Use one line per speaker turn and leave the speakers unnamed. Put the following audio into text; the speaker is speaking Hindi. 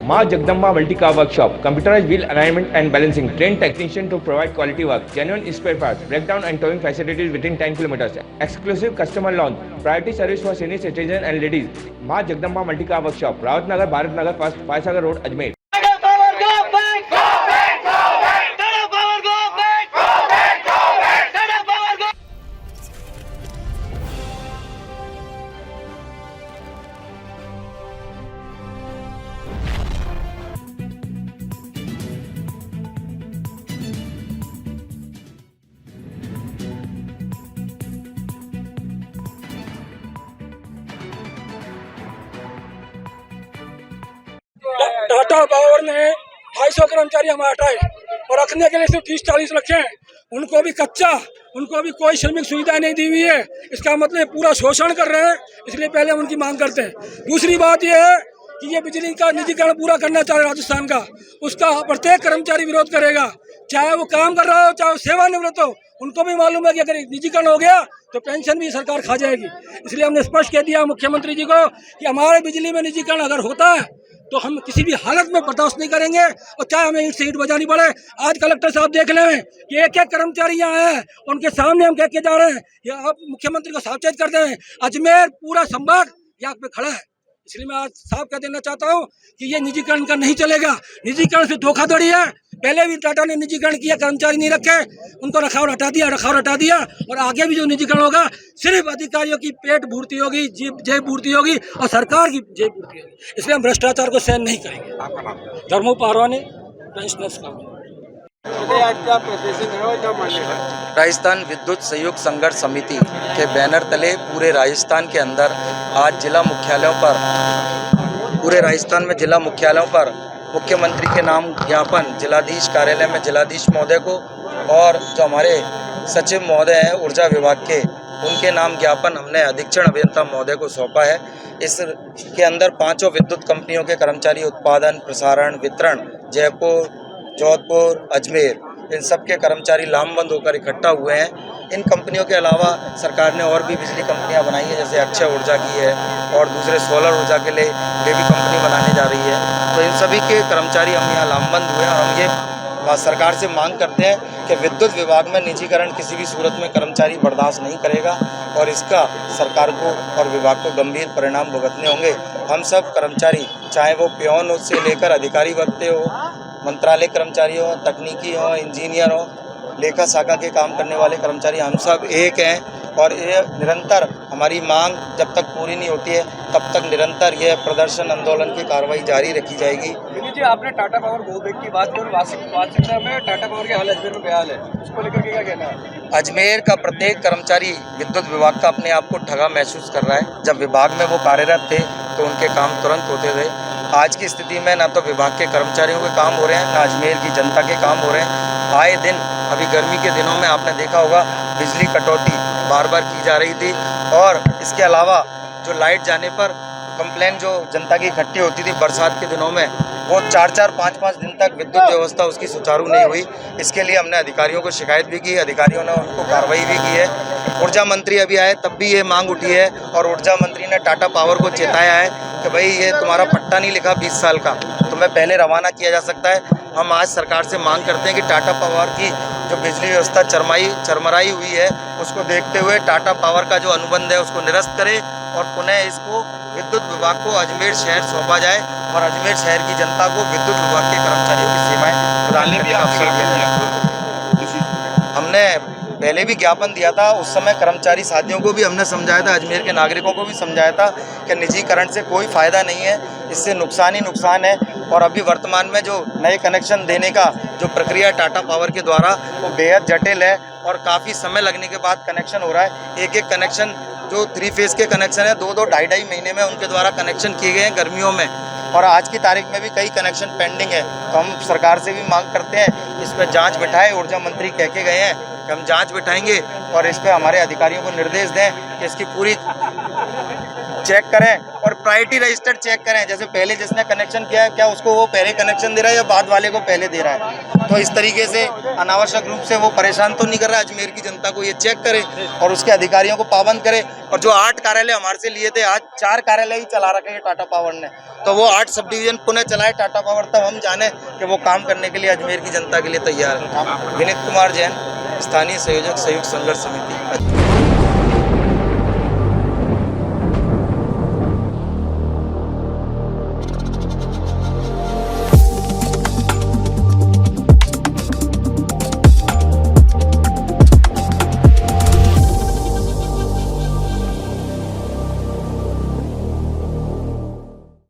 Ma Jagdamba Multi-Car Workshop, computerized wheel alignment and balancing, trained technician to provide quality work, genuine spare parts, breakdown and towing facilities within 10 kilometers, exclusive customer lounge, priority service for senior citizens and ladies. Ma Jagdamba Multi-Car Workshop, Rawat Nagar, Bharat Nagar, First, Faisagar Road, Ajmer.
Tata power ने 250 कर्मचारी हमारे हटाए और रखने के लिए सिर्फ 30-40 रखे हैं। उनको भी कच्चा, उनको भी कोई श्रमिक सुविधा नहीं दी हुई है। इसका मतलब पूरा शोषण कर रहे हैं, इसलिए पहले हम उनकी मांग करते हैं। दूसरी बात यह है कि ये बिजली का निजीकरण पूरा करना चाह रहे राजस्थान का, उसका प्रत्येक कर्मचारी विरोध करेगा, चाहे वो काम कर रहा हो चाहे वो सेवानिवृत्त हो। उनको भी मालूम है कि अगर निजीकरण हो गया तो पेंशन भी सरकार खा जाएगी। इसलिए हमने स्पष्ट कह दिया मुख्यमंत्री जी को कि हमारे बिजली में निजीकरण अगर होता है तो हम किसी भी हालत में बर्दाश्त नहीं करेंगे, और चाहे हमें ईंट से ईंट बजानी पड़े। आज कलेक्टर साहब देख लें कि एक एक कर्मचारी यहाँ आए हैं, उनके सामने हम कह के जा रहे हैं, या आप मुख्यमंत्री को सावचेत करते हैं। अजमेर पूरा संभाग यहाँ पे खड़ा है। इसलिए मैं आज साफ कह देना चाहता हूँ कि ये निजीकरण का नहीं चलेगा। निजीकरण से धोखाधड़ी है। पहले भी टाटा ने निजीकरण किया, कर्मचारी नहीं रखे, उनको रखाव हटा दिया, और आगे भी जो निजीकरण होगा सिर्फ अधिकारियों की पेट पूर्ति होगी, जेब पूर्ति होगी और सरकार की जेब पूर्ति होगी। इसलिए हम भ्रष्टाचार को सहन नहीं करेंगे। धर्मो पारवानी,
राजस्थान विद्युत संयुक्त संघर्ष समिति के बैनर तले पूरे राजस्थान के अंदर आज पूरे राजस्थान में जिला मुख्यालयों पर मुख्यमंत्री के नाम ज्ञापन जिलाधीश कार्यालय में जिलाधीश महोदय को और जो हमारे सचिव महोदय हैं ऊर्जा विभाग के, उनके नाम ज्ञापन हमने अधीक्षण अभियंता महोदय को सौंपा है। इसके अंदर 5 विद्युत कंपनियों के कर्मचारी उत्पादन, प्रसारण, वितरण, जयपुर, जोधपुर, अजमेर, इन सब के कर्मचारी लामबंद होकर इकट्ठा हुए हैं। इन कंपनियों के अलावा सरकार ने और भी बिजली कंपनियां बनाई हैं, जैसे अक्षय ऊर्जा की है और दूसरे सोलर ऊर्जा के लिए भी कंपनी बनाने जा रही है। तो इन सभी के कर्मचारी हम यहाँ लामबंद हुए हैं और हम ये सरकार से मांग करते हैं कि विद्युत विभाग में निजीकरण किसी भी सूरत में कर्मचारी बर्दाश्त नहीं करेगा और इसका सरकार को और विभाग को गंभीर परिणाम भुगतने होंगे। हम सब कर्मचारी, चाहे वो पियोन से लेकर अधिकारी वर्ग हो, मंत्रालय कर्मचारी हो, तकनीकी हो, इंजीनियर हो, लेखा शाखा के काम करने वाले कर्मचारी, हम सब एक हैं और ये निरंतर हमारी मांग जब तक पूरी नहीं होती है तब तक निरंतर यह प्रदर्शन, आंदोलन की कार्रवाई जारी रखी जाएगी।
जी, आपने टाटा पावर गोबेक की बात की, वास्तविकता में टाटा पावर के हाल अजमेर में बेहाल है, उसको लेकर के क्या कहना है?
अजमेर का प्रत्येक कर्मचारी विद्युत विभाग का अपने आप को ठगा महसूस कर रहा है। जब विभाग में वो कार्यरत थे तो उनके काम तुरंत होते थे। आज की स्थिति में ना तो विभाग के कर्मचारियों के काम हो रहे हैं, ना अजमेर की जनता के काम हो रहे हैं। आए दिन, अभी गर्मी के दिनों में आपने देखा होगा बिजली कटौती बार बार की जा रही थी, और इसके अलावा जो लाइट जाने पर कंप्लेन जो जनता की इकट्ठी होती थी बरसात के दिनों में, वो 4-4, 5-5 दिन तक विद्युत व्यवस्था उसकी सुचारू नहीं हुई। इसके लिए हमने अधिकारियों को शिकायत भी की, अधिकारियों ने उनको कार्रवाई भी की है। ऊर्जा मंत्री अभी आए तब भी ये मांग उठी है और ऊर्जा मंत्री ने टाटा पावर को चेताया है कि भाई ये तुम्हारा पट्टा नहीं लिखा 20 साल का, तुम्हें पहले रवाना किया जा सकता है। हम आज सरकार से मांग करते हैं कि टाटा पावर की जो बिजली व्यवस्था चरमराई हुई है उसको देखते हुए टाटा पावर का जो अनुबंध है उसको निरस्त करे और पुनः इसको विद्युत विभाग को अजमेर शहर सौंपा जाए और अजमेर शहर की जनता को विद्युत विभाग के कर्मचारियों की सेवाएं प्रदान करने का अवसर दिया। हमने पहले भी ज्ञापन दिया था, उस समय कर्मचारी साथियों को भी हमने समझाया था, अजमेर के नागरिकों को भी समझाया था कि निजीकरण से कोई फ़ायदा नहीं है, इससे नुकसान ही नुकसान है। और अभी वर्तमान में जो नए कनेक्शन देने का जो प्रक्रिया टाटा पावर के द्वारा वो बेहद जटिल है और काफ़ी समय लगने के बाद कनेक्शन हो रहा है। एक कनेक्शन जो 3 फेज़ के कनेक्शन है 2-2, 2.5 महीने में उनके द्वारा कनेक्शन किए गए हैं गर्मियों में, और आज की तारीख में भी कई कनेक्शन पेंडिंग है। तो हम सरकार से भी मांग करते हैं इस पर जांच बिठाए। ऊर्जा मंत्री कह के गए हैं कि हम जांच बिठाएंगे और इस पर हमारे अधिकारियों को निर्देश दें कि इसकी पूरी चेक करें और प्रायोरिटी रजिस्टर चेक करें। जैसे पहले जिसने कनेक्शन किया है क्या उसको वो पहले कनेक्शन दे रहा है या बाद वाले को पहले दे रहा है। तो इस तरीके से अनावश्यक रूप से वो परेशान तो नहीं कर रहा है। अजमेर की जनता को ये चेक करे और उसके अधिकारियों को पाबंद करे। और जो 8 कार्यालय हमारे से लिए थे, आज 4 कार्यालय ही चला रखे हैं टाटा पावर ने, तो वो 8 सब डिवीजन पुनः चलाए टाटा पावर, तब हम जाने कि वो काम करने के लिए अजमेर की जनता के लिए तैयार है। विनीत कुमार जैन, स्थानीय संयोजक, संयुक्त संघर्ष समिति।